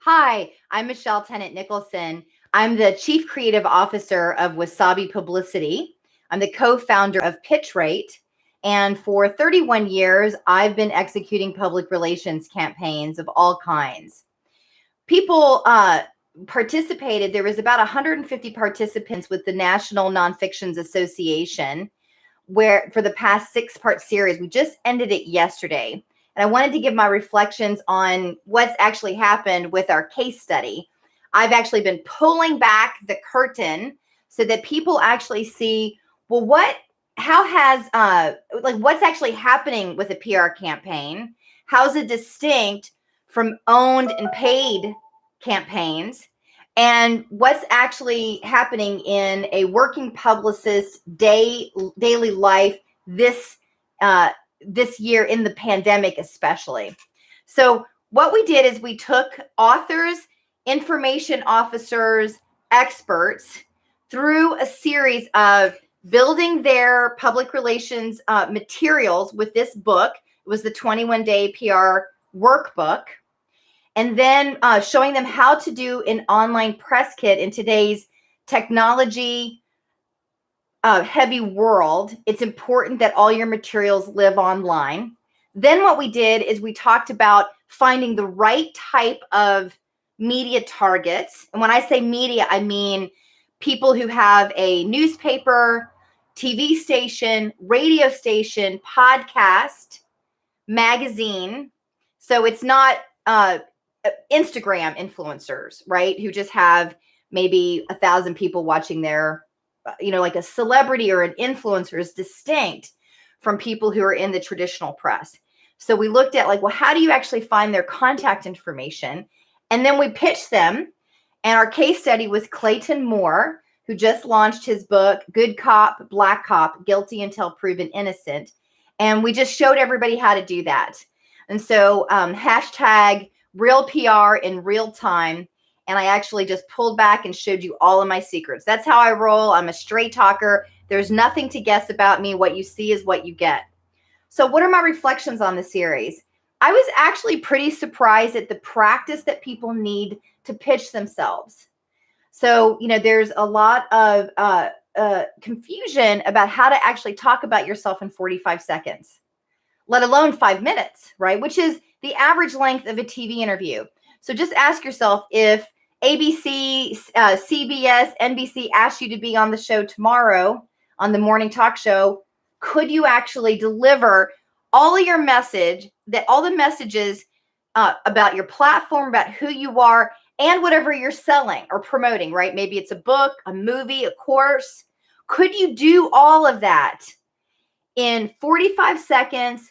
Hi, I'm Michelle Tennant Nicholson. I'm the Chief Creative Officer of WasabiPublicity. I'm the co-founder of PitchRate. And for 31 years, I've been executing public relations campaigns of all kinds. People participated. There was about 150 participants with the National Nonfictions Association, where for the past 6-part series, we just ended it yesterday. And I wanted to give my reflections on what's actually happened with our case study. I've actually been pulling back the curtain so that people actually see, well, what's actually happening with a PR campaign? How's it distinct from owned and paid campaigns? And what's actually happening in a working publicist daily life this year in the pandemic, especially. So what we did is we took authors, information officers, experts through a series of building their public relations materials with this book. It was the 21-day PR workbook. And then showing them how to do an online press kit in today's technology heavy world. It's important that all your materials live online. Then what we did is we talked about finding the right type of media targets. And when I say media, I mean people who have a newspaper, TV station, radio station, podcast, magazine. So it's not Instagram influencers, right? Who just have maybe 1,000 people watching their, like a celebrity or an influencer is distinct from people who are in the traditional press. So we looked at well, how do you actually find their contact information? And then we pitched them. And our case study was Clayton Moore, who just launched his book, Good Cop, Black Cop, Guilty Until Proven Innocent. And we just showed everybody how to do that. And so hashtag real PR in real time. And I actually just pulled back and showed you all of my secrets. That's how I roll. I'm a straight talker. There's nothing to guess about me. What you see is what you get. So what are my reflections on the series? I was actually pretty surprised at the practice that people need to pitch themselves. So, there's a lot of confusion about how to actually talk about yourself in 45 seconds, let alone 5 minutes, right? Which is the average length of a TV interview. So just ask yourself, if ABC, CBS, NBC asked you to be on the show tomorrow on the morning talk show, could you actually deliver all of your all the messages about your platform, about who you are, and whatever you're selling or promoting, right? Maybe it's a book, a movie, a course. Could you do all of that in 45 seconds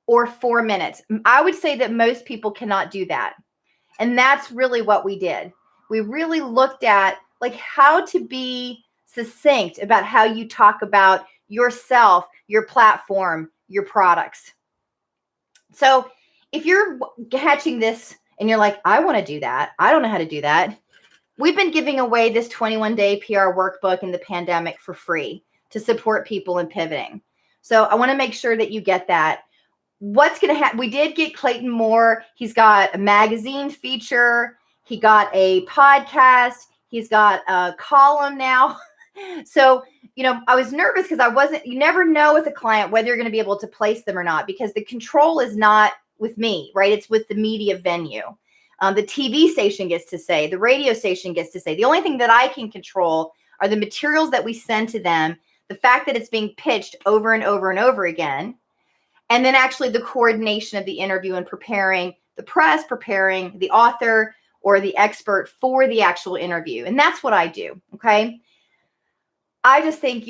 or 4 minutes? I would say that most people cannot do that. And that's really what we did. We really looked at how to be succinct about how you talk about yourself, your platform, your products. So if you're catching this and you're like, I want to do that, I don't know how to do that, we've been giving away this 21-day PR workbook in the pandemic for free to support people in pivoting. So I want to make sure that you get that. What's going to happen? We did get Clayton Moore. He's got a magazine feature. He got a podcast. He's got a column now. So, I was nervous because you never know with a client whether you're going to be able to place them or not, because the control is not with me, right? It's with the media venue. The TV station gets to say, the radio station gets to say. The only thing that I can control are the materials that we send to them, the fact that it's being pitched over and over and over again, and then actually the coordination of the interview and preparing the press, preparing the author or the expert for the actual interview. And that's what I do, okay? I just think,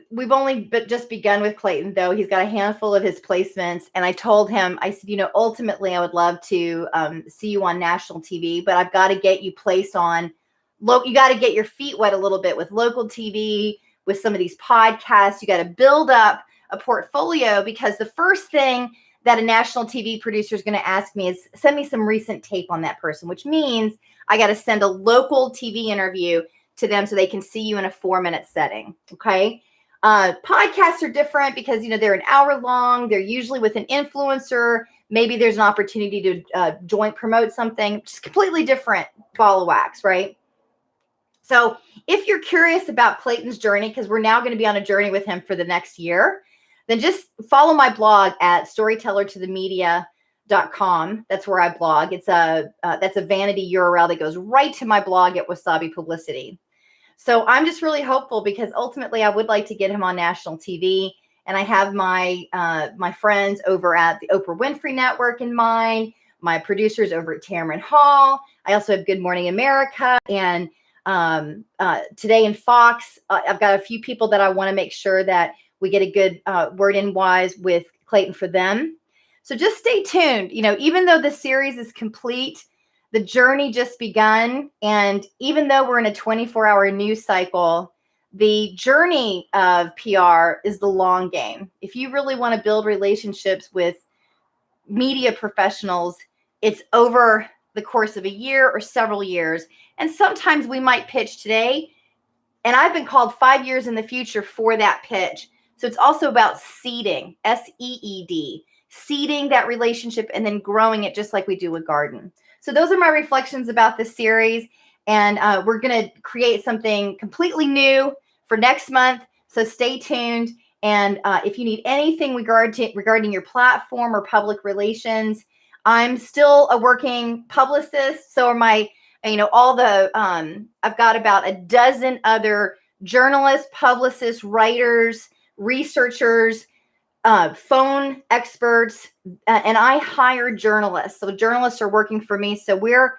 we've only just begun with Clayton, though. He's got a handful of his placements. And I told him, I said, ultimately, I would love to see you on national TV, but I've got to get you placed on you got to get your feet wet a little bit with local TV, with some of these podcasts. You got to build up a portfolio, because the first thing that a national TV producer is going to ask me is send me some recent tape on that person, which means I got to send a local TV interview to them so they can see you in a 4-minute setting. Okay. Podcasts are different because, they're an hour long. They're usually with an influencer. maybe there's an opportunity to joint promote something, just completely different ball of wax, right? So if you're curious about Clayton's journey, because we're now going to be on a journey with him for the next year, then just follow my blog at storytellertothemedia.com. That's where I blog. It's that's a vanity URL that goes right to my blog at Wasabi Publicity. So I'm just really hopeful, because ultimately I would like to get him on national TV. And I have my my friends over at the Oprah Winfrey Network in mind, my producers over at Tamron Hall. I also have Good Morning America and Today in Fox. I've got a few people that I want to make sure that we get a good word in wise with Clayton for them. So just stay tuned. You know, even though the series is complete, the journey just begun. And even though we're in a 24-hour news cycle, the journey of PR is the long game. If you really want to build relationships with media professionals, it's over the course of a year or several years. And sometimes we might pitch today, and I've been called 5 years in the future for that pitch. So it's also about seeding, SEED, seeding that relationship and then growing it just like we do a garden. So those are my reflections about this series. And we're going to create something completely new for next month. So stay tuned. And if you need anything regarding your platform or public relations, I'm still a working publicist. So are my, all the, I've got about a dozen other journalists, publicists, writers, researchers, phone experts, and I hire journalists. So journalists are working for me. So we're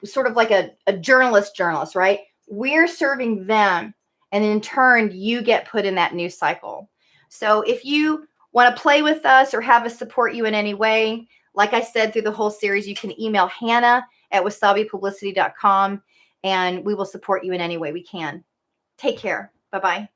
sort of like a journalist, right? We're serving them. And in turn, you get put in that news cycle. So if you want to play with us or have us support you in any way, like I said, through the whole series, you can email Hannah at WasabiPublicity.com, and we will support you in any way we can. Take care. Bye-bye.